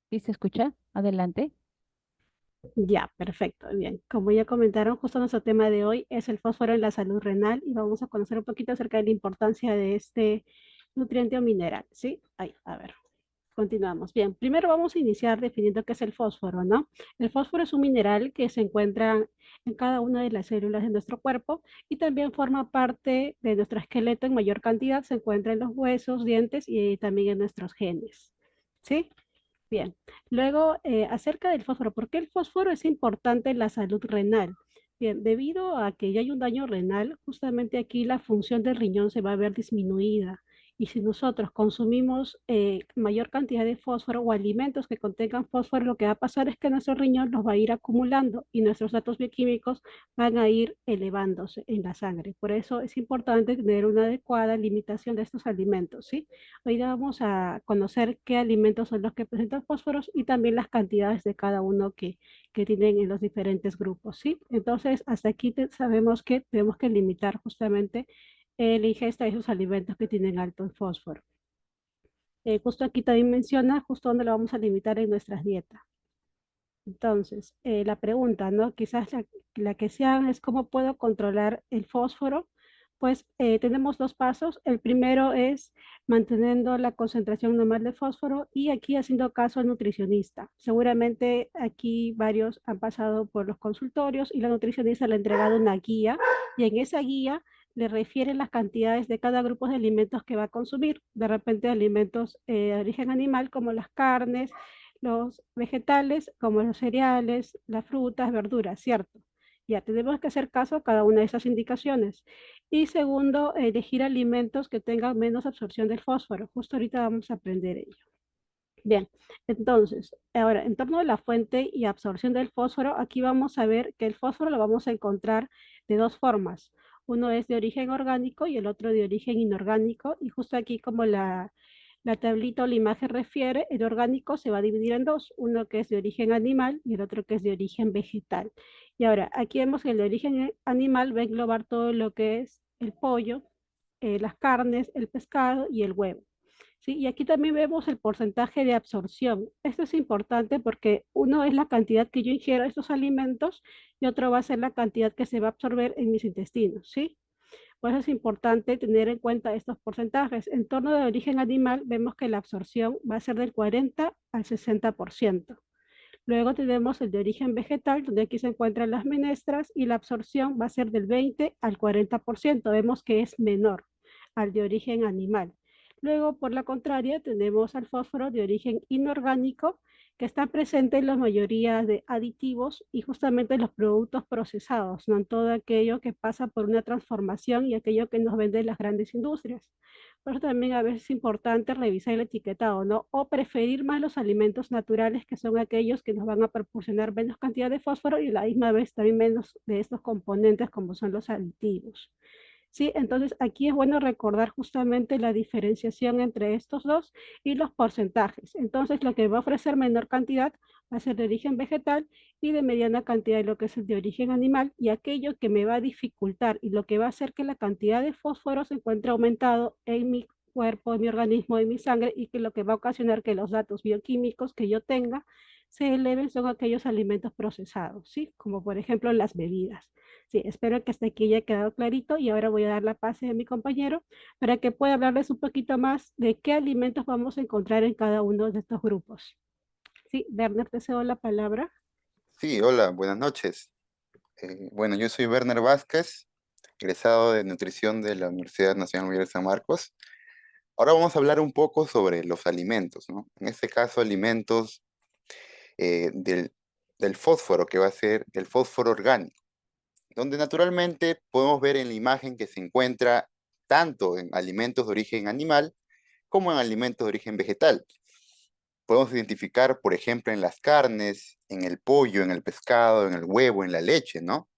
¿Sí se escucha? Adelante. Ya, perfecto, bien. Como ya comentaron, justo nuestro tema de hoy es el fósforo en la salud renal y vamos a conocer un poquito acerca de la importancia de este nutriente o mineral, ¿sí? Ahí, a ver, continuamos. Bien, primero vamos a iniciar definiendo qué es el fósforo, ¿no? El fósforo es un mineral que se encuentra en cada una de las células de nuestro cuerpo y también forma parte de nuestro esqueleto en mayor cantidad, se encuentra en los huesos, dientes y también en nuestros genes, ¿sí? Bien, luego acerca del fósforo, ¿por qué el fósforo es importante en la salud renal? Bien, debido a que ya hay un daño renal, justamente aquí la función del riñón se va a ver disminuida. Y si nosotros consumimos mayor cantidad de fósforo o alimentos que contengan fósforo, lo que va a pasar es que nuestro riñón los va a ir acumulando y nuestros datos bioquímicos van a ir elevándose en la sangre. Por eso es importante tener una adecuada limitación de estos alimentos, ¿sí? Hoy vamos a conocer qué alimentos son los que presentan fósforos y también las cantidades de cada uno que tienen en los diferentes grupos, ¿sí? Entonces, hasta aquí sabemos que tenemos que limitar justamente la ingesta de esos alimentos que tienen alto en fósforo. Justo aquí también menciona justo dónde lo vamos a limitar en nuestras dietas. Entonces, la pregunta, ¿no? Quizás la que sea es cómo puedo controlar el fósforo. Pues tenemos dos pasos. El primero es manteniendo la concentración normal de fósforo y aquí haciendo caso al nutricionista. Seguramente aquí varios han pasado por los consultorios y la nutricionista le ha entregado una guía y en esa guía le refiere las cantidades de cada grupo de alimentos que va a consumir. De repente alimentos de origen animal como las carnes, los vegetales como los cereales, las frutas, verduras, ¿cierto? Ya tenemos que hacer caso a cada una de esas indicaciones. Y segundo, elegir alimentos que tengan menos absorción del fósforo. Justo ahorita vamos a aprender ello. Bien, entonces, ahora, en torno a la fuente y absorción del fósforo, aquí vamos a ver que el fósforo lo vamos a encontrar de dos formas. Uno es de origen orgánico y el otro de origen inorgánico. Y justo aquí, como la tablita o la imagen refiere, el orgánico se va a dividir en dos, uno que es de origen animal y el otro que es de origen vegetal. Y ahora, aquí vemos que el de origen animal va a englobar todo lo que es el pollo, las carnes, el pescado y el huevo. ¿Sí? Y aquí también vemos el porcentaje de absorción. Esto es importante porque uno es la cantidad que yo ingiero de estos alimentos y otro va a ser la cantidad que se va a absorber en mis intestinos, ¿sí? Por eso es importante tener en cuenta estos porcentajes. En torno de origen animal, vemos que la absorción va a ser del 40 al 60%. Luego tenemos el de origen vegetal, donde aquí se encuentran las menestras, y la absorción va a ser del 20 al 40%. Vemos que es menor al de origen animal. Luego, por la contraria, tenemos al fósforo de origen inorgánico, que está presente en la mayoría de aditivos y justamente en los productos procesados, no en todo aquello que pasa por una transformación y aquello que nos venden las grandes industrias. Por eso también a veces es importante revisar el etiquetado, ¿no? O preferir más los alimentos naturales, que son aquellos que nos van a proporcionar menos cantidad de fósforo y a la misma vez también menos de estos componentes como son los aditivos. Sí, entonces aquí es bueno recordar justamente la diferenciación entre estos dos y los porcentajes. Entonces, lo que va a ofrecer menor cantidad va a ser de origen vegetal y de mediana cantidad de lo que es el de origen animal, y aquello que me va a dificultar y lo que va a hacer que la cantidad de fósforo se encuentre aumentado en mi cuerpo, en mi organismo, en mi sangre, y que lo que va a ocasionar que los datos bioquímicos que yo tenga se eleven son aquellos alimentos procesados, ¿sí? Como por ejemplo las bebidas. Sí, espero que hasta aquí haya quedado clarito y ahora voy a dar la pase a mi compañero para que pueda hablarles un poquito más de qué alimentos vamos a encontrar en cada uno de estos grupos. Sí, Werner, te cedo la palabra. Sí, hola, buenas noches. Bueno, yo soy Werner Vázquez, egresado de nutrición de la Universidad Nacional Mayor de San Marcos. Ahora vamos a hablar un poco sobre los alimentos, ¿no? En este caso, alimentos del fósforo, que va a ser el fósforo orgánico, donde naturalmente podemos ver en la imagen que se encuentra tanto en alimentos de origen animal como en alimentos de origen vegetal. Podemos identificar, por ejemplo, en las carnes, en el pollo, en el pescado, en el huevo, en la leche, ¿no?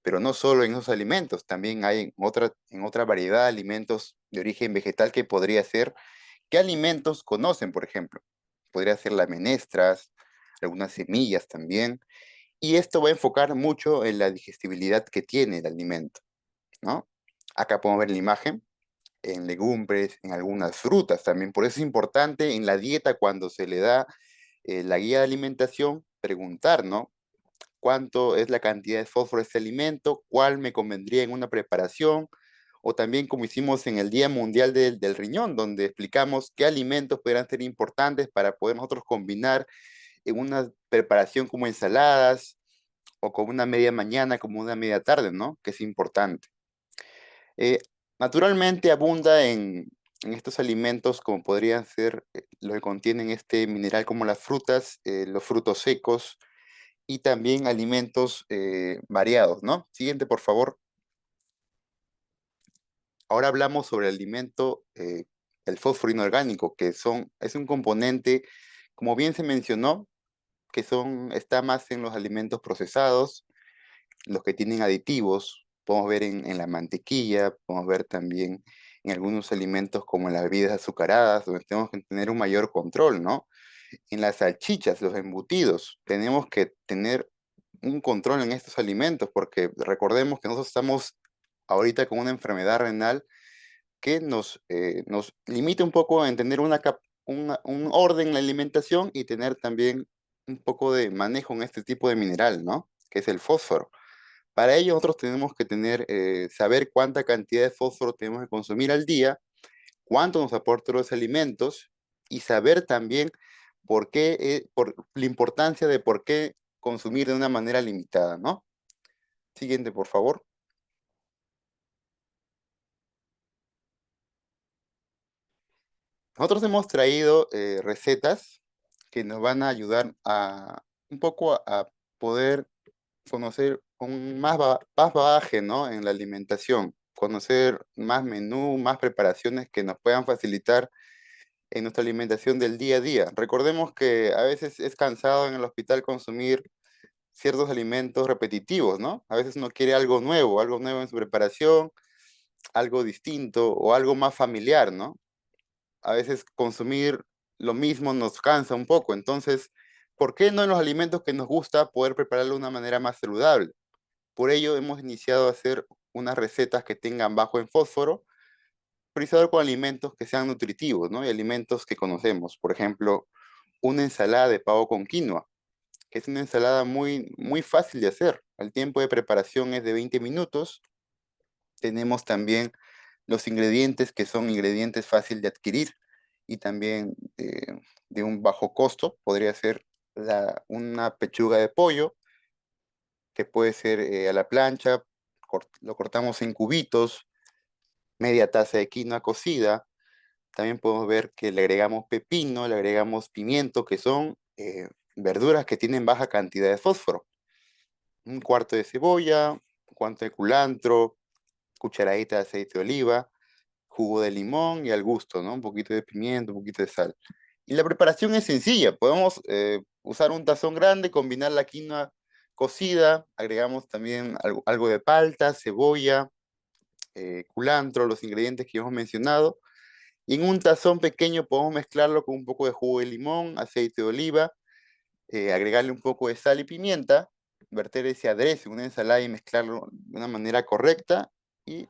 Pero no solo en esos alimentos, también hay en otra variedad de alimentos de origen vegetal que podría ser. ¿Qué alimentos conocen, por ejemplo? Podría ser las menestras, algunas semillas también. Y esto va a enfocar mucho en la digestibilidad que tiene el alimento, ¿no? Acá podemos ver la imagen en legumbres, en algunas frutas también. Por eso es importante en la dieta cuando se le da la guía de alimentación, preguntar, ¿no? ¿Cuánto es la cantidad de fósforo de este alimento? ¿Cuál me convendría en una preparación? O también como hicimos en el Día Mundial del Riñón, donde explicamos qué alimentos podrían ser importantes para poder nosotros combinar en una preparación como ensaladas o como una media mañana, como una media tarde, ¿no? Que es importante. Eh, Naturalmente abunda en estos alimentos como podrían ser los que contienen este mineral como las frutas, los frutos secos y también alimentos variados, ¿no? Siguiente, por favor. Ahora hablamos sobre el alimento, el fósforo inorgánico, es un componente, como bien se mencionó, está más en los alimentos procesados, los que tienen aditivos, podemos ver en la mantequilla, podemos ver también en algunos alimentos como en las bebidas azucaradas, donde tenemos que tener un mayor control, ¿no? En las salchichas, los embutidos, tenemos que tener un control en estos alimentos, porque recordemos que nosotros estamos ahorita con una enfermedad renal que nos limita un poco en tener un orden en la alimentación y tener también un poco de manejo en este tipo de mineral, ¿no? Que es el fósforo. Para ello nosotros tenemos que saber cuánta cantidad de fósforo tenemos que consumir al día, cuánto nos aportan los alimentos y saber también por la importancia de por qué consumir de una manera limitada, ¿no? Siguiente, por favor. Nosotros hemos traído recetas que nos van a ayudar un poco a poder conocer más bagaje, ¿no? En la alimentación, conocer más menú, más preparaciones que nos puedan facilitar en nuestra alimentación del día a día. Recordemos que a veces es cansado en el hospital consumir ciertos alimentos repetitivos, ¿no? A veces uno quiere algo nuevo en su preparación, algo distinto o algo más familiar, ¿no? A veces consumir lo mismo nos cansa un poco, entonces, ¿por qué no en los alimentos que nos gusta poder prepararlo de una manera más saludable? Por ello hemos iniciado a hacer unas recetas que tengan bajo en fósforo, priorizado con alimentos que sean nutritivos, ¿no? Y alimentos que conocemos. Por ejemplo, una ensalada de pavo con quinoa, que es una ensalada muy fácil de hacer. El tiempo de preparación es de 20 minutos. Tenemos también los ingredientes que son ingredientes fácil de adquirir y también de un bajo costo. Podría ser una pechuga de pollo, que puede ser a la plancha, lo cortamos en cubitos, media taza de quinoa cocida. También podemos ver que le agregamos pepino, le agregamos pimiento, que son verduras que tienen baja cantidad de fósforo. Un cuarto de cebolla, un cuarto de culantro, cucharadita de aceite de oliva, jugo de limón y al gusto, ¿no? Un poquito de pimiento, un poquito de sal. Y la preparación es sencilla. Podemos usar un tazón grande, combinar la quinoa cocida, agregamos también algo de palta, cebolla, culantro, los ingredientes que hemos mencionado. Y en un tazón pequeño podemos mezclarlo con un poco de jugo de limón, aceite de oliva, agregarle un poco de sal y pimienta, verter ese aderezo en una ensalada y mezclarlo de una manera correcta y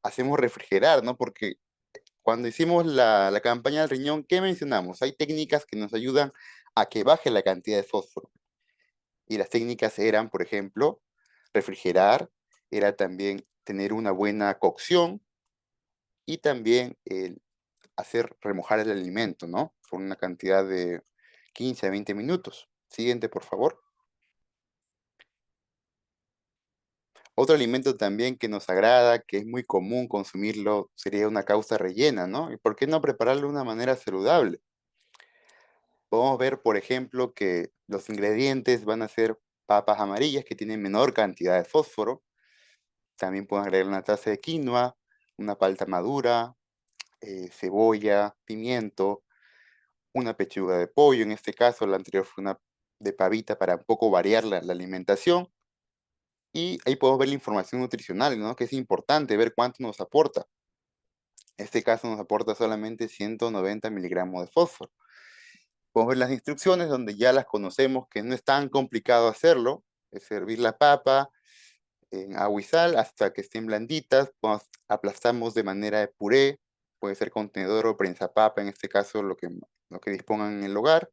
hacemos refrigerar, ¿no? Porque cuando hicimos la campaña del riñón, ¿qué mencionamos? Hay técnicas que nos ayudan a que baje la cantidad de fósforo. Y las técnicas eran, por ejemplo, refrigerar, era también tener una buena cocción y también el hacer remojar el alimento, ¿no? Por una cantidad de 15 a 20 minutos. Siguiente, por favor. Otro alimento también que nos agrada, que es muy común consumirlo, sería una causa rellena, ¿no? ¿Y por qué no prepararlo de una manera saludable? Podemos ver, por ejemplo, que los ingredientes van a ser papas amarillas que tienen menor cantidad de fósforo. También pueden agregar una taza de quinoa, una palta madura, cebolla, pimiento, una pechuga de pollo. En este caso, la anterior fue una de pavita para un poco variar la alimentación. Y ahí podemos ver la información nutricional, ¿no? Que es importante ver cuánto nos aporta. En este caso nos aporta solamente 190 miligramos de fósforo. Podemos ver las instrucciones donde ya las conocemos, que no es tan complicado hacerlo. Es servir la papa en agua y sal hasta que estén blanditas. Aplastamos de manera de puré, puede ser contenedor o prensa papa, en este caso lo que dispongan en el hogar.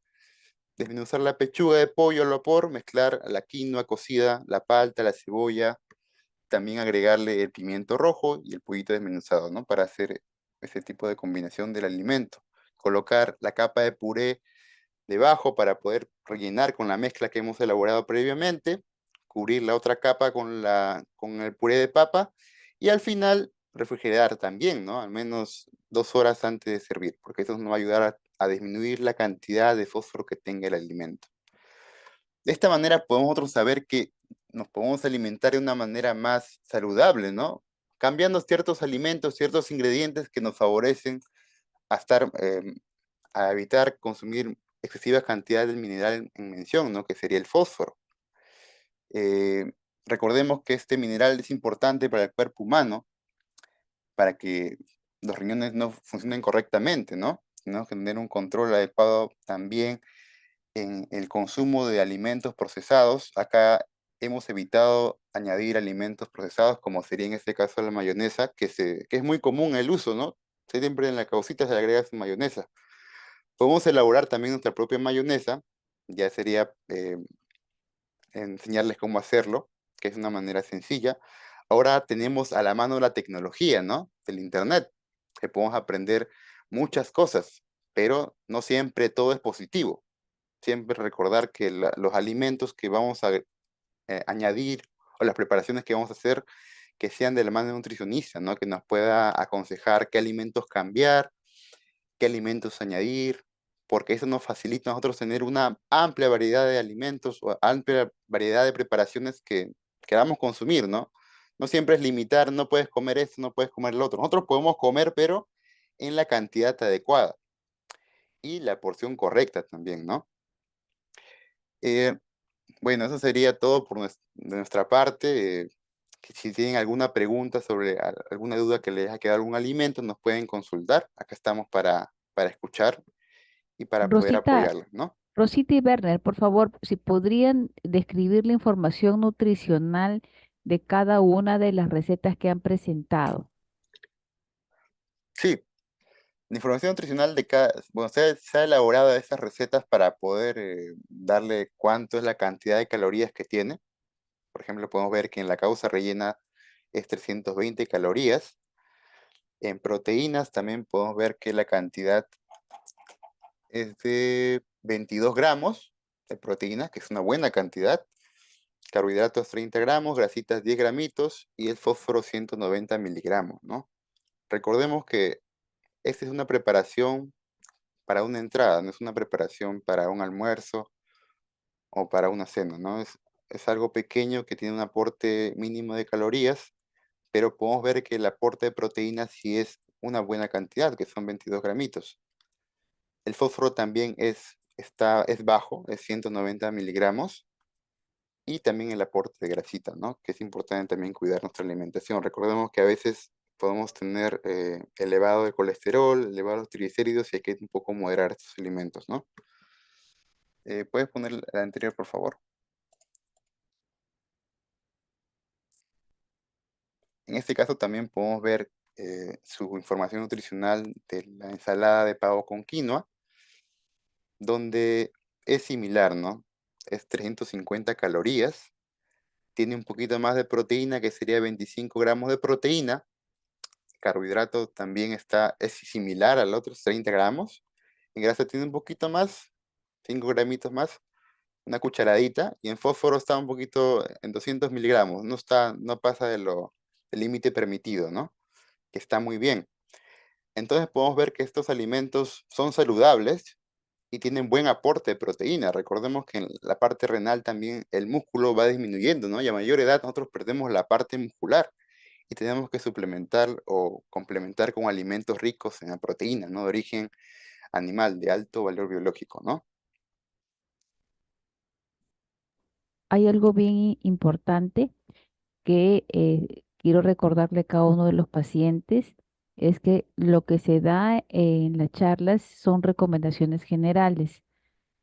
Desmenuzar la pechuga de pollo al vapor, mezclar la quinoa cocida, la palta, la cebolla, también agregarle el pimiento rojo y el pollito desmenuzado, ¿no? Para hacer ese tipo de combinación del alimento. Colocar la capa de puré debajo para poder rellenar con la mezcla que hemos elaborado previamente, cubrir la otra capa con el puré de papa y al final refrigerar también, ¿no? Al menos 2 horas antes de servir, porque eso nos va a ayudar a disminuir la cantidad de fósforo que tenga el alimento. De esta manera podemos nosotros saber que nos podemos alimentar de una manera más saludable, ¿no? Cambiando ciertos alimentos, ciertos ingredientes que nos favorecen a a evitar consumir excesivas cantidades del mineral en mención, ¿no? Que sería el fósforo. Eh, Recordemos que este mineral es importante para el cuerpo humano, para que los riñones no funcionen correctamente, ¿no? Tenemos que tener un control adecuado también en el consumo de alimentos procesados. Acá hemos evitado añadir alimentos procesados, como sería en este caso la mayonesa, que es muy común el uso, ¿no? Siempre en la causita se le agrega su mayonesa. Podemos elaborar también nuestra propia mayonesa, ya sería enseñarles cómo hacerlo, que es una manera sencilla. Ahora tenemos a la mano la tecnología, ¿no? Del Internet, que podemos aprender muchas cosas, pero no siempre todo es positivo. Siempre recordar que los alimentos que vamos a añadir o las preparaciones que vamos a hacer, que sean de la mano de un nutricionista, ¿no? Que nos pueda aconsejar qué alimentos cambiar, qué alimentos añadir, porque eso nos facilita a nosotros tener una amplia variedad de alimentos o amplia variedad de preparaciones que queramos consumir, ¿no? No siempre es limitar, no puedes comer esto, no puedes comer lo otro. Nosotros podemos comer, pero en la cantidad adecuada y la porción correcta también, ¿no? Eh, bueno, eso sería todo de nuestra parte. Que si tienen alguna pregunta sobre alguna duda que les haya quedado algún alimento, nos pueden consultar. Acá estamos para escuchar y para poder Rosita, apoyarlos, ¿no? Rosita y Werner, por favor, si podrían describir la información nutricional de cada una de las recetas que han presentado. Sí, la información nutricional de cada, bueno, se ha elaborado estas recetas para poder darle cuánto es la cantidad de calorías que tiene. Por ejemplo, podemos ver que en la causa rellena es 320 calorías. En proteínas también podemos ver que la cantidad es de 22 gramos de proteínas, que es una buena cantidad. Carbohidratos 30 gramos, grasitas 10 gramitos y el fósforo 190 miligramos, ¿no? Recordemos que esta es una preparación para una entrada, no es una preparación para un almuerzo o para una cena, ¿no? Es algo pequeño que tiene un aporte mínimo de calorías, pero podemos ver que el aporte de proteínas sí es una buena cantidad, que son 22 gramitos. El fósforo también es bajo, es 190 miligramos, y también el aporte de grasita, ¿no? Que es importante también cuidar nuestra alimentación. Recordemos que a veces podemos tener elevado el colesterol, elevados los triglicéridos y hay que un poco moderar estos alimentos, ¿no? ¿Puedes poner la anterior, por favor? En este caso también podemos ver su información nutricional de la ensalada de pavo con quinoa, donde es similar, ¿no? Es 350 calorías, tiene un poquito más de proteína, que sería 25 gramos de proteína. Carbohidrato también es similar al otro, 30 gramos. En grasa tiene un poquito más, 5 gramitos más, una cucharadita. Y en fósforo está un poquito en 200 miligramos, no pasa del límite permitido, ¿no? Que está muy bien. Entonces podemos ver que estos alimentos son saludables y tienen buen aporte de proteína. Recordemos que en la parte renal también el músculo va disminuyendo, ¿no? Y a mayor edad nosotros perdemos la parte muscular y tenemos que suplementar o complementar con alimentos ricos en la proteína, ¿no? De origen animal, de alto valor biológico, ¿no? Hay algo bien importante que quiero recordarle a cada uno de los pacientes, es que lo que se da en las charlas son recomendaciones generales.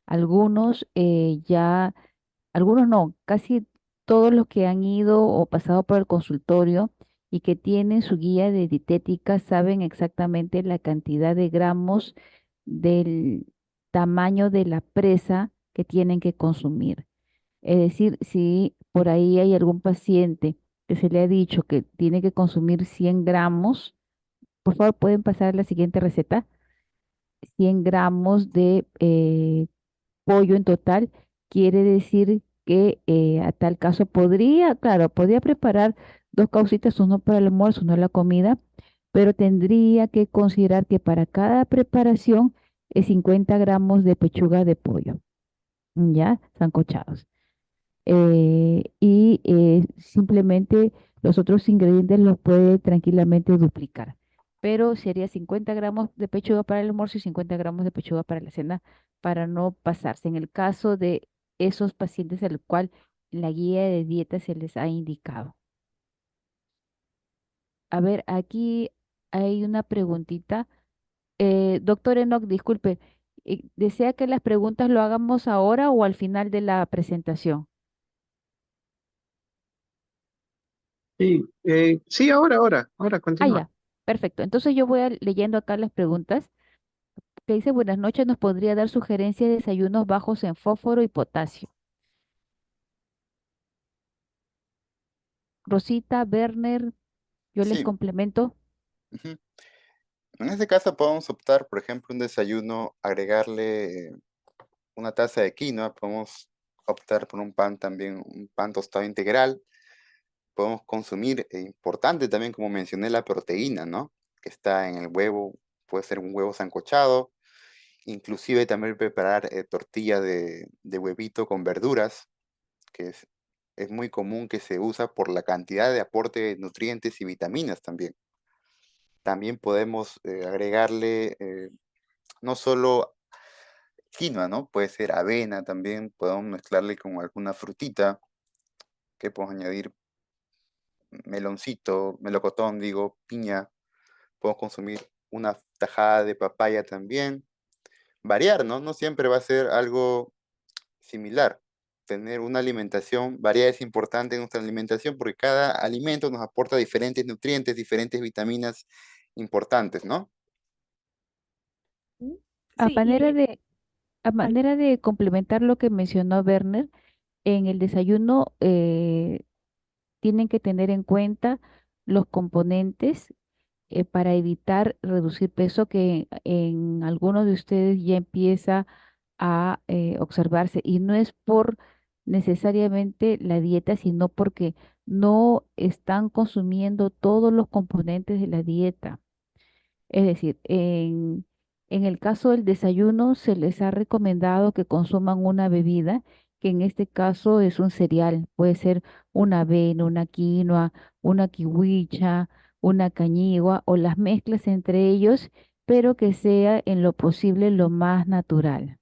Algunos algunos no, casi todos los que han ido o pasado por el consultorio y que tienen su guía de dietética saben exactamente la cantidad de gramos del tamaño de la presa que tienen que consumir. Es decir, si por ahí hay algún paciente que se le ha dicho que tiene que consumir 100 gramos, por favor, pueden pasar a la siguiente receta. 100 gramos de pollo en total, quiere decir que a tal caso podría, claro, podría preparar dos causitas, uno para el almuerzo, uno la comida, pero tendría que considerar que para cada preparación es 50 gramos de pechuga de pollo, ya, sancochados. Simplemente los otros ingredientes los puede tranquilamente duplicar. Pero sería 50 gramos de pechuga para el almuerzo y 50 gramos de pechuga para la cena para no pasarse. En el caso de esos pacientes al cual la guía de dieta se les ha indicado. A ver, aquí hay una preguntita. Doctor Enoch, disculpe, ¿desea que las preguntas lo hagamos ahora o al final de la presentación? Sí, sí, ahora, Ah, continúa. ya, perfecto. Entonces yo voy leyendo acá las preguntas que dice, buenas noches, ¿nos podría dar sugerencias de desayunos bajos en fósforo y potasio? Rosita, Werner, yo les Sí. complemento. Ujú. En este caso podemos optar, por ejemplo, un desayuno, agregarle una taza de quinoa, podemos optar por un pan también, un pan tostado integral, podemos consumir, importante también, como mencioné, la proteína, ¿no? Que está en el huevo, puede ser un huevo sancochado, inclusive también preparar tortilla de huevito con verduras, que es muy común que se usa por la cantidad de aporte de nutrientes y vitaminas también. También podemos agregarle no solo quinoa, ¿no? Puede ser avena también, podemos mezclarle con alguna frutita, que podemos añadir meloncito, melocotón, digo, piña, podemos consumir una tajada de papaya también. Variar, ¿no? No siempre va a ser algo similar. Tener una alimentación variada es importante en nuestra alimentación porque cada alimento nos aporta diferentes nutrientes, diferentes vitaminas importantes, ¿no? Mm, A sí, manera y de, a ay, manera de complementar lo que mencionó Werner, en el desayuno tienen que tener en cuenta los componentes para evitar reducir peso que en algunos de ustedes ya empieza a observarse y no es por necesariamente la dieta, sino porque no están consumiendo todos los componentes de la dieta. Es decir, en el caso del desayuno se les ha recomendado que consuman una bebida, que en este caso es un cereal, puede ser una avena, una quinoa, una kiwicha, una cañigua o las mezclas entre ellos, pero que sea en lo posible lo más natural.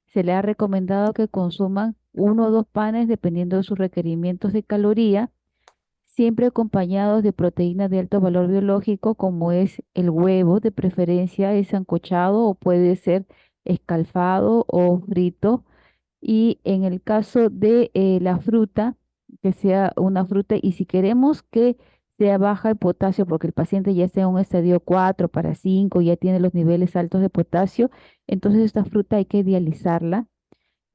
Se le ha recomendado que consuman uno o dos panes dependiendo de sus requerimientos de caloría, siempre acompañados de proteínas de alto valor biológico, como es el huevo, de preferencia es sancochado o puede ser escalfado o frito. Y en el caso de la fruta, que sea una fruta, y si queremos que sea baja en potasio, porque el paciente ya está en un estadio 4 para 5, ya tiene los niveles altos de potasio, entonces esta fruta hay que dializarla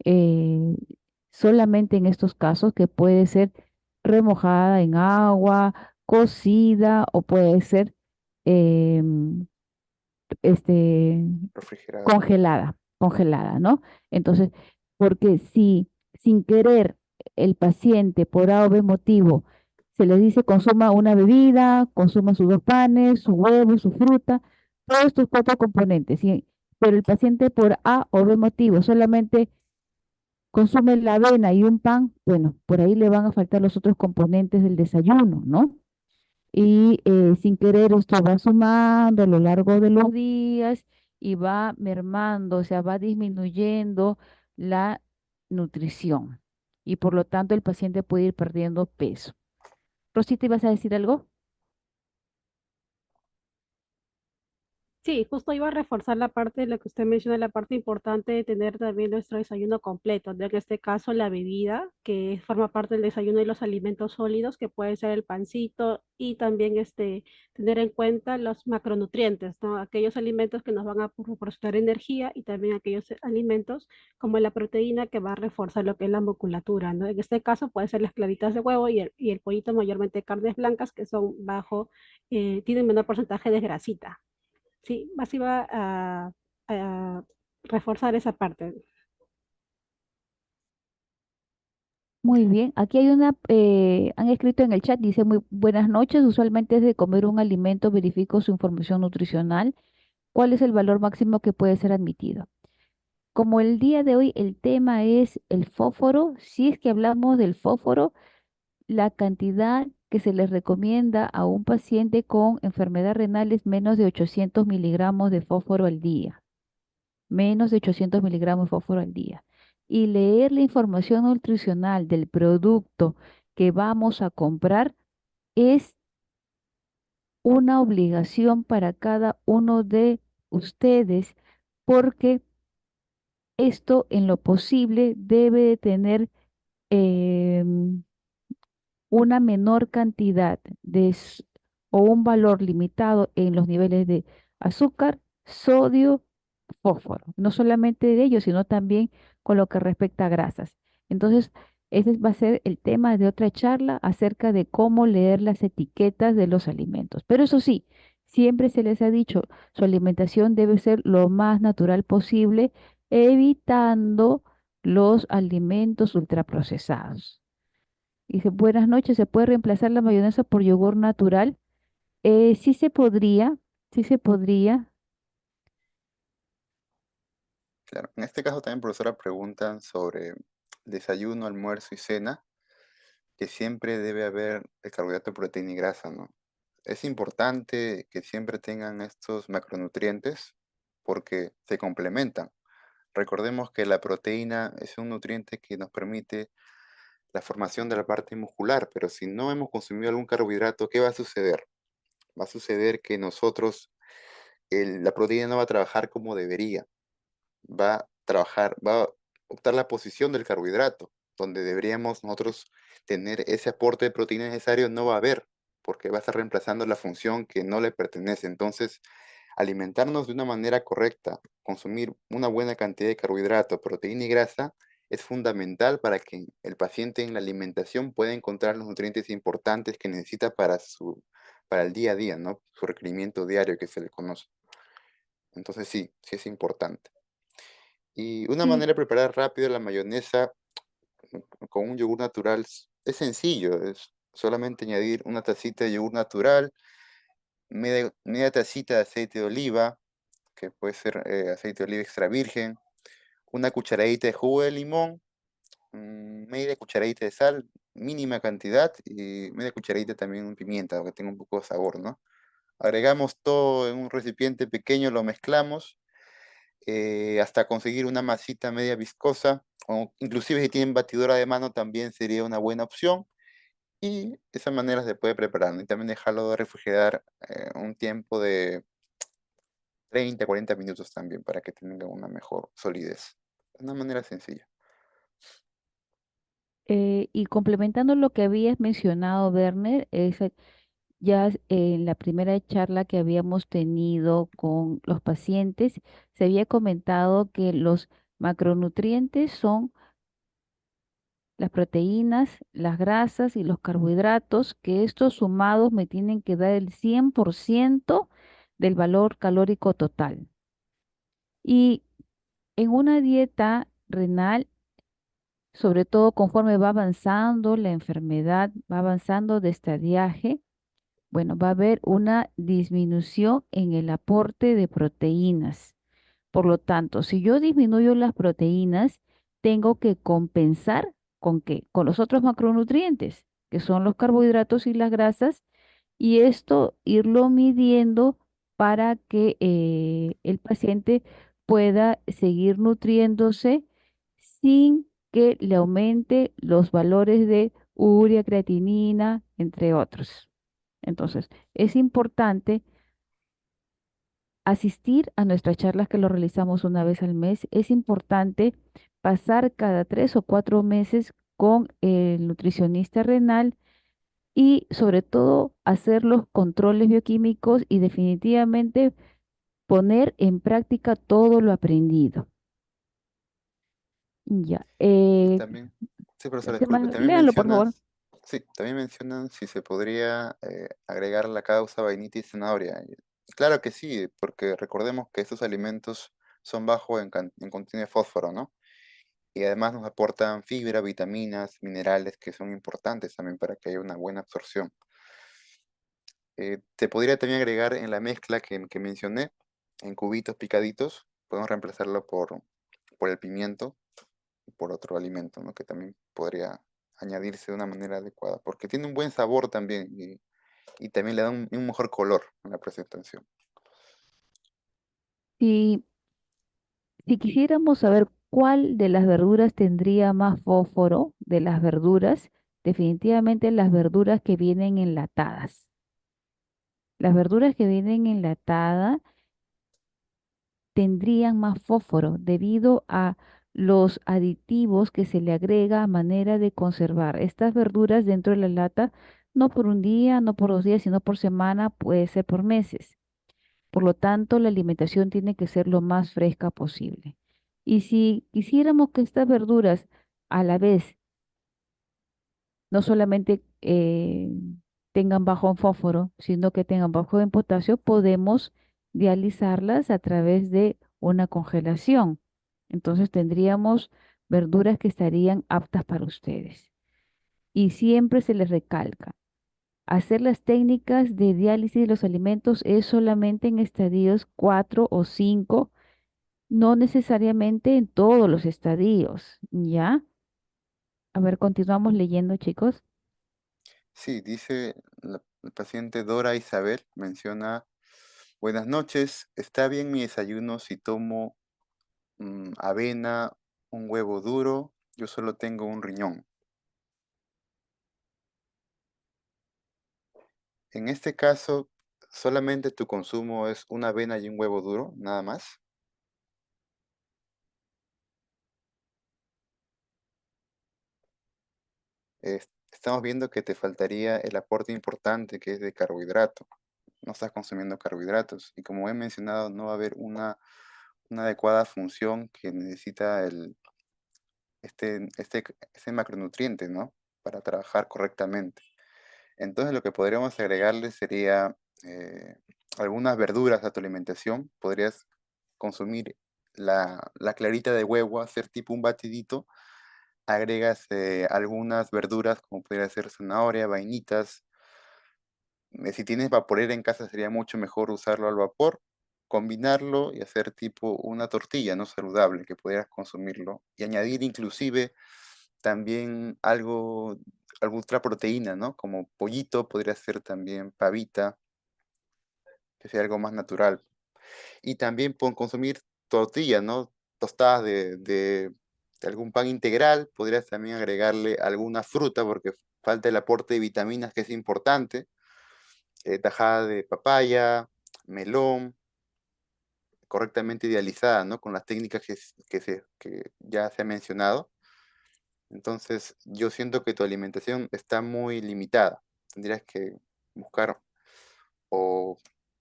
eh, solamente en estos casos que puede ser remojada en agua, cocida o puede ser em, este, Refrigerada. congelada, ¿no? Entonces, porque si sin querer el paciente por A o B motivo se le dice consuma una bebida, consuma sus dos panes, su huevo, su fruta, todos estos cuatro componentes, pero el paciente por A o B motivo solamente consume la avena y un pan, bueno, por ahí le van a faltar los otros componentes del desayuno, ¿no? Y sin querer esto va sumando a lo largo de los días y va mermando, o sea, va disminuyendo la nutrición y por lo tanto el paciente puede ir perdiendo peso. Rosita, ¿ibas a decir algo? Sí, justo iba a reforzar la parte de lo que usted menciona, la parte importante de tener también nuestro desayuno completo, ¿no? En este caso la bebida, que forma parte del desayuno y los alimentos sólidos, que puede ser el pancito, y también tener en cuenta los macronutrientes, ¿no? Aquellos alimentos que nos van a proporcionar energía y también aquellos alimentos como la proteína que va a reforzar lo que es la musculatura, ¿no? En este caso puede ser las claritas de huevo y el pollito, mayormente carnes blancas, que son tienen menor porcentaje de grasita. Sí, así va a reforzar esa parte. Muy bien, aquí hay han escrito en el chat, dice muy buenas noches, usualmente es de comer un alimento, verifico su información nutricional, ¿cuál es el valor máximo que puede ser admitido? Como el día de hoy el tema es el fósforo, si es que hablamos del fósforo, la cantidad que se les recomienda a un paciente con enfermedad renal es menos de 800 miligramos de fósforo al día, menos de 800 miligramos de fósforo al día. Y leer la información nutricional del producto que vamos a comprar es una obligación para cada uno de ustedes, porque esto en lo posible debe de tener em, una menor cantidad o un valor limitado en los niveles de azúcar, sodio, fósforo. No solamente de ellos, sino también con lo que respecta a grasas. Entonces, ese va a ser el tema de otra charla acerca de cómo leer las etiquetas de los alimentos. Pero eso sí, siempre se les ha dicho, su alimentación debe ser lo más natural posible, evitando los alimentos ultraprocesados. Dice, buenas noches, ¿se puede reemplazar la mayonesa por yogur natural? Sí se podría, sí se podría. Claro, en este caso también, profesora, preguntan sobre desayuno, almuerzo y cena, que siempre debe haber el carbohidrato, proteína y grasa, ¿no? Es importante que siempre tengan estos macronutrientes porque se complementan. Recordemos que la proteína es un nutriente que nos permite la formación de la parte muscular, pero si no hemos consumido algún carbohidrato, ¿qué va a suceder? Va a suceder que nosotros, la proteína no va a trabajar como debería, va a trabajar, va a optar la posición del carbohidrato, donde deberíamos nosotros tener ese aporte de proteína necesario, no va a haber, porque va a estar reemplazando la función que no le pertenece. Entonces, alimentarnos de una manera correcta, consumir una buena cantidad de carbohidratos, proteína y grasa, es fundamental para que el paciente en la alimentación pueda encontrar los nutrientes importantes que necesita para el día a día, ¿no? Su requerimiento diario que se le conoce. Entonces sí, sí es importante. Y una Sí, manera de preparar rápido la mayonesa con un yogur natural es sencillo, es solamente añadir una tacita de yogur natural, media tacita de aceite de oliva, que puede ser aceite de oliva extra virgen, una cucharadita de jugo de limón, media cucharadita de sal, mínima cantidad, y media cucharadita también de pimienta, que tenga un poco de sabor, ¿no? Agregamos todo en un recipiente pequeño, lo mezclamos hasta conseguir una masita media viscosa, o inclusive si tienen batidora de mano también sería una buena opción. Y de esa manera se puede preparar, ¿no? Y también dejarlo de refrigerar un tiempo de 30, 40 minutos también para que tenga una mejor solidez. De una manera sencilla. Y complementando lo que habías mencionado, Werner, en la primera charla que habíamos tenido con los pacientes, se había comentado que los macronutrientes son las proteínas, las grasas y los carbohidratos, que estos sumados me tienen que dar el 100% del valor calórico total. Y en una dieta renal, sobre todo conforme va avanzando la enfermedad, va avanzando de estadiaje, bueno, va a haber una disminución en el aporte de proteínas. Por lo tanto, si yo disminuyo las proteínas, tengo que compensar ¿con qué? Con los otros macronutrientes, que son los carbohidratos y las grasas, y esto irlo midiendo para que el paciente pueda seguir nutriéndose sin que le aumente los valores de urea, creatinina, entre otros. Entonces, es importante asistir a nuestras charlas que lo realizamos una vez al mes. Es importante pasar cada 3 o 4 meses con el nutricionista renal y sobre todo hacer los controles bioquímicos y definitivamente poner en práctica todo lo aprendido. Ya. Y también, sí, profesora, ¿Qué disculpe, más? también Léanlo, por favor. mencionas, sí, también mencionan si se podría agregar la causa vainilla y zanahoria. Y claro que sí, porque recordemos que estos alimentos son bajos en contenido de fósforo, ¿no? Y además nos aportan fibra, vitaminas, minerales que son importantes también para que haya una buena absorción. Se podría también agregar en la mezcla que mencioné, en cubitos picaditos, podemos reemplazarlo por el pimiento y por otro alimento, ¿no? Que también podría añadirse de una manera adecuada, porque tiene un buen sabor también y también le da un mejor color en la presentación. Si, si quisiéramos saber cuál de las verduras tendría más fósforo de las verduras, definitivamente las verduras que vienen enlatadas. Las verduras que vienen enlatadas tendrían más fósforo debido a los aditivos que se le agrega a manera de conservar estas verduras dentro de la lata, no por un día, no por 2 días, sino por semana, puede ser por meses. Por lo tanto, la alimentación tiene que ser lo más fresca posible. Y si quisiéramos que estas verduras a la vez no solamente tengan bajo en fósforo, sino que tengan bajo en potasio, podemos dializarlas a través de una congelación. Entonces tendríamos verduras que estarían aptas para ustedes. Y siempre se les recalca, hacer las técnicas de diálisis de los alimentos es solamente en estadios 4 o 5, no necesariamente en todos los estadios, ¿ya? A ver, continuamos leyendo, chicos. Sí, dice el paciente Dora Isabel, menciona, buenas noches, ¿está bien mi desayuno si tomo avena, un huevo duro? Yo solo tengo un riñón. En este caso, solamente tu consumo es una avena y un huevo duro, nada más. Estamos viendo que te faltaría el aporte importante que es de carbohidrato. No estás consumiendo carbohidratos. Y como he mencionado, no va a haber una adecuada función que necesita este macronutriente, ¿no? Para trabajar correctamente. Entonces, lo que podríamos agregarle sería algunas verduras a tu alimentación. Podrías consumir la clarita de huevo, hacer tipo un batidito. Agregas algunas verduras, como podría ser zanahoria, vainitas. Si tienes vaporera en casa, sería mucho mejor usarlo al vapor, combinarlo y hacer tipo una tortilla, ¿no? Saludable, que pudieras consumirlo. Y añadir inclusive también alguna otra proteína, ¿no? Como pollito, podría ser también pavita, que sea algo más natural. Y también consumir tortillas, ¿no? Tostadas de algún pan integral, podrías también agregarle alguna fruta, porque falta el aporte de vitaminas que es importante. Tajada de papaya, melón, correctamente idealizada, ¿no? Con las técnicas que ya se ha mencionado. Entonces, yo siento que tu alimentación está muy limitada. Tendrías que buscar o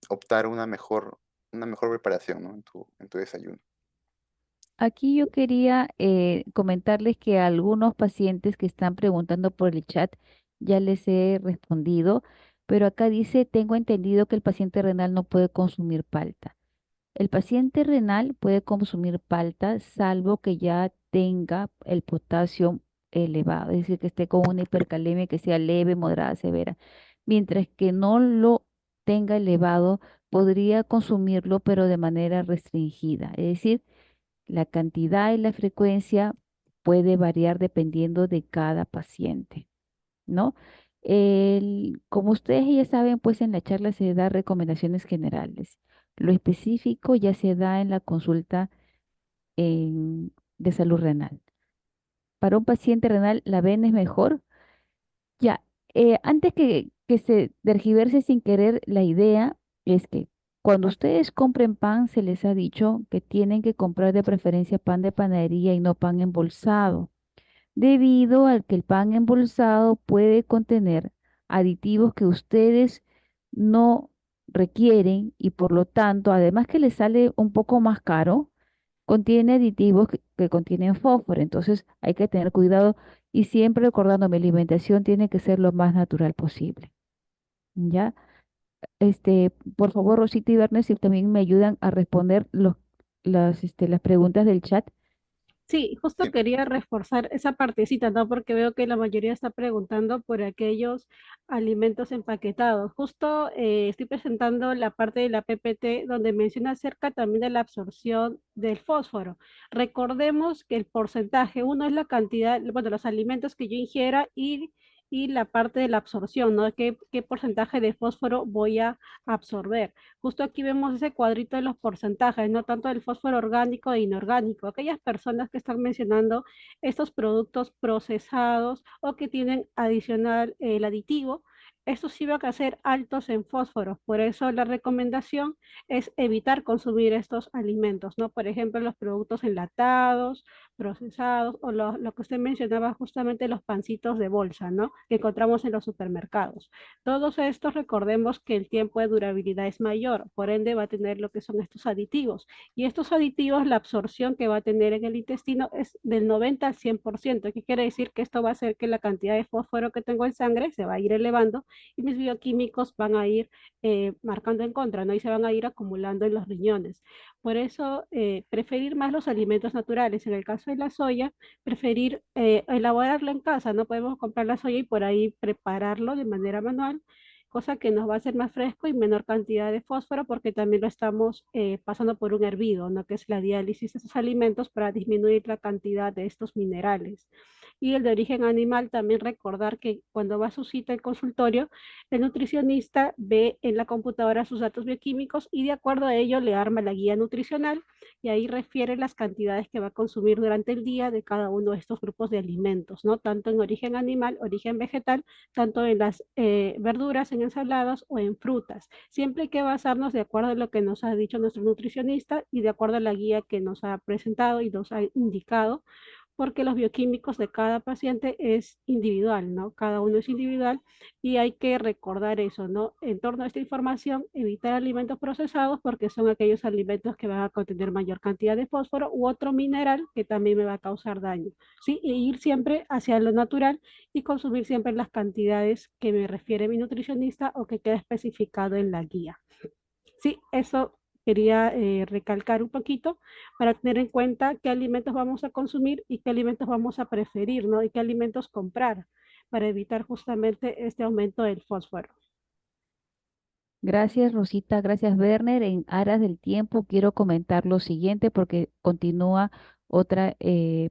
optar una mejor preparación, ¿no? En tu desayuno. Aquí yo quería comentarles que a algunos pacientes que están preguntando por el chat ya les he respondido, pero acá dice, tengo entendido que el paciente renal no puede consumir palta. El paciente renal puede consumir palta salvo que ya tenga el potasio elevado, es decir, que esté con una hipercalemia que sea leve, moderada, severa. Mientras que no lo tenga elevado, podría consumirlo, pero de manera restringida. Es decir, la cantidad y la frecuencia puede variar dependiendo de cada paciente, ¿no? Como ustedes ya saben, pues en la charla se da recomendaciones generales. Lo específico ya se da en la consulta de salud renal. Para un paciente renal, la avena es mejor. Ya, antes que se tergiverse sin querer, la idea es que Cuando ustedes compren pan, se les ha dicho que tienen que comprar de preferencia pan de panadería y no pan embolsado, debido al que el pan embolsado puede contener aditivos que ustedes no requieren y por lo tanto, además que les sale un poco más caro, contiene aditivos que contienen fósforo. Entonces hay que tener cuidado y siempre recordando, mi alimentación tiene que ser lo más natural posible. ¿Ya? Por favor, Rosita y Bernes, si también me ayudan a responder las preguntas del chat. Sí, justo Sí, quería reforzar esa partecita, ¿no? Porque veo que la mayoría está preguntando por aquellos alimentos empaquetados. Justo estoy presentando la parte de la PPT donde menciona acerca también de la absorción del fósforo. Recordemos que el porcentaje, uno es la cantidad, bueno, los alimentos que yo ingiera y la parte de la absorción, ¿no? ¿Qué porcentaje de fósforo voy a absorber? Justo aquí vemos ese cuadrito de los porcentajes, no tanto del fósforo orgánico e inorgánico. Aquellas personas que están mencionando estos productos procesados o que tienen adicional el aditivo, estos sí van a ser altos en fósforo. Por eso la recomendación es evitar consumir estos alimentos, ¿no? Por ejemplo, los productos enlatados, procesados o lo que usted mencionaba justamente los pancitos de bolsa, ¿no? Que encontramos en los supermercados. Todos estos, recordemos que el tiempo de durabilidad es mayor, por ende va a tener lo que son estos aditivos. Y estos aditivos, la absorción que va a tener en el intestino es del 90 al 100%. ¿Qué quiere decir? Que esto va a hacer que la cantidad de fósforo que tengo en sangre se va a ir elevando y mis bioquímicos van a ir marcando en contra, ¿no? Y se van a ir acumulando en los riñones. Por eso, preferir más los alimentos naturales. En el caso de la soya, preferir elaborarlo en casa. No podemos comprar la soya y por ahí prepararlo de manera manual, cosa que nos va a hacer más fresco y menor cantidad de fósforo porque también lo estamos pasando por un hervido, ¿no? Que es la diálisis de esos alimentos para disminuir la cantidad de estos minerales. Y el de origen animal, también recordar que cuando va a su cita al consultorio, el nutricionista ve en la computadora sus datos bioquímicos y de acuerdo a ello le arma la guía nutricional y ahí refiere las cantidades que va a consumir durante el día de cada uno de estos grupos de alimentos, ¿no? Tanto en origen animal, origen vegetal, tanto en las verduras, en ensaladas o en frutas. Siempre hay que basarnos de acuerdo a lo que nos ha dicho nuestro nutricionista y de acuerdo a la guía que nos ha presentado y nos ha indicado, porque los bioquímicos de cada paciente es individual, ¿no? Cada uno es individual y hay que recordar eso, ¿no? En torno a esta información, evitar alimentos procesados porque son aquellos alimentos que van a contener mayor cantidad de fósforo u otro mineral que también me va a causar daño, ¿sí? E ir siempre hacia lo natural y consumir siempre las cantidades que me refiere mi nutricionista o que queda especificado en la guía. Sí, eso quería recalcar un poquito para tener en cuenta qué alimentos vamos a consumir y qué alimentos vamos a preferir, ¿no? Y qué alimentos comprar para evitar justamente este aumento del fósforo. Gracias, Rosita. Gracias, Werner. En aras del tiempo, quiero comentar lo siguiente porque continúa otra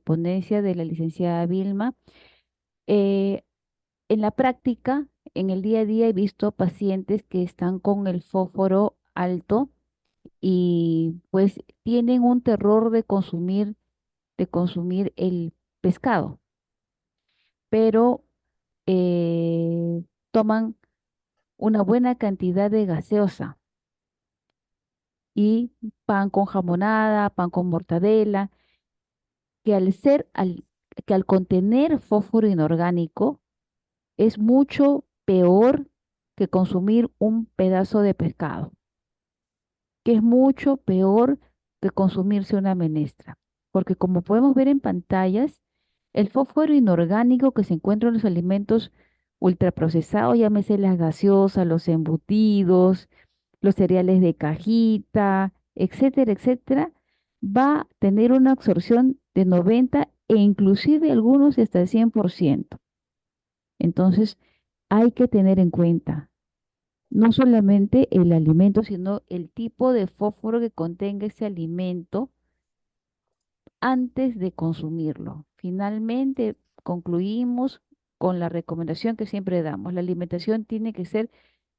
ponencia de la licenciada Vilma. Eh, en la práctica, en el día a día, he visto pacientes que están con el fósforo alto y pues tienen un terror de consumir el pescado, pero toman una buena cantidad de gaseosa y pan con jamonada, pan con mortadela, que que al contener fósforo inorgánico es mucho peor que consumir un pedazo de pescado, que es mucho peor que consumirse una menestra, porque como podemos ver en pantallas, el fósforo inorgánico que se encuentra en los alimentos ultraprocesados, llámese las gaseosas, los embutidos, los cereales de cajita, etcétera, etcétera, va a tener una absorción de 90 e inclusive algunos hasta el 100%. Entonces, hay que tener en cuenta no solamente el alimento, sino el tipo de fósforo que contenga ese alimento antes de consumirlo. Finalmente, concluimos con la recomendación que siempre damos. La alimentación tiene que ser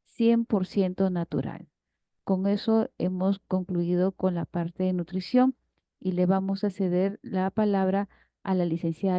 100% natural. Con eso hemos concluido con la parte de nutrición y le vamos a ceder la palabra a la licenciada